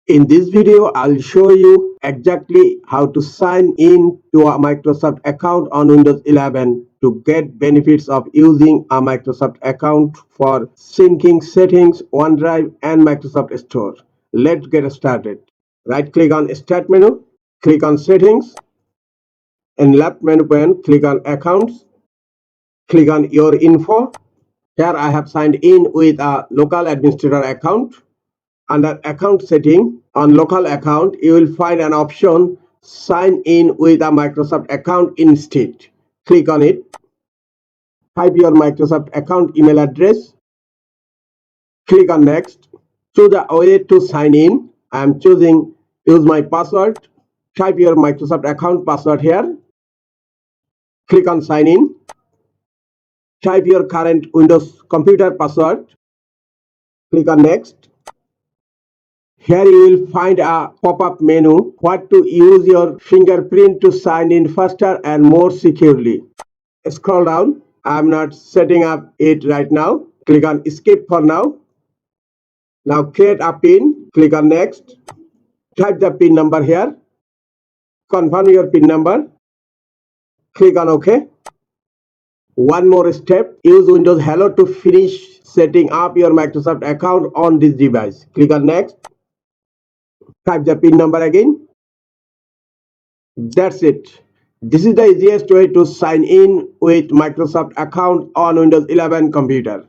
In this video, I'll show you exactly how to sign in to a Microsoft account on Windows 11 to get benefits of using a Microsoft account for syncing settings, OneDrive, and Microsoft Store. Let's get started. Right click on Start menu, click on Settings, and left menu pane, click on Accounts, click on Your Info. Here I have signed in with a local administrator account. Under account setting, on local account, you will find an option sign in with a Microsoft account instead. Click on it. Type your Microsoft account email address. Click on next. Choose a way to sign in. I am choosing use my password. Type your Microsoft account password here. Click on sign in. Type your current Windows computer password. Click on next. Here you will find a pop-up menu, what to use your fingerprint to sign in faster and more securely. Scroll down. I'm not setting up it right now. Click on Escape for now. Now create a PIN. Click on Next. Type the PIN number here. Confirm your PIN number. Click on OK. One more step. Use Windows Hello to finish setting up your Microsoft account on this device. Click on Next. Type the PIN number again. That's it. This is the easiest way to sign in with Microsoft account on Windows 11 computer.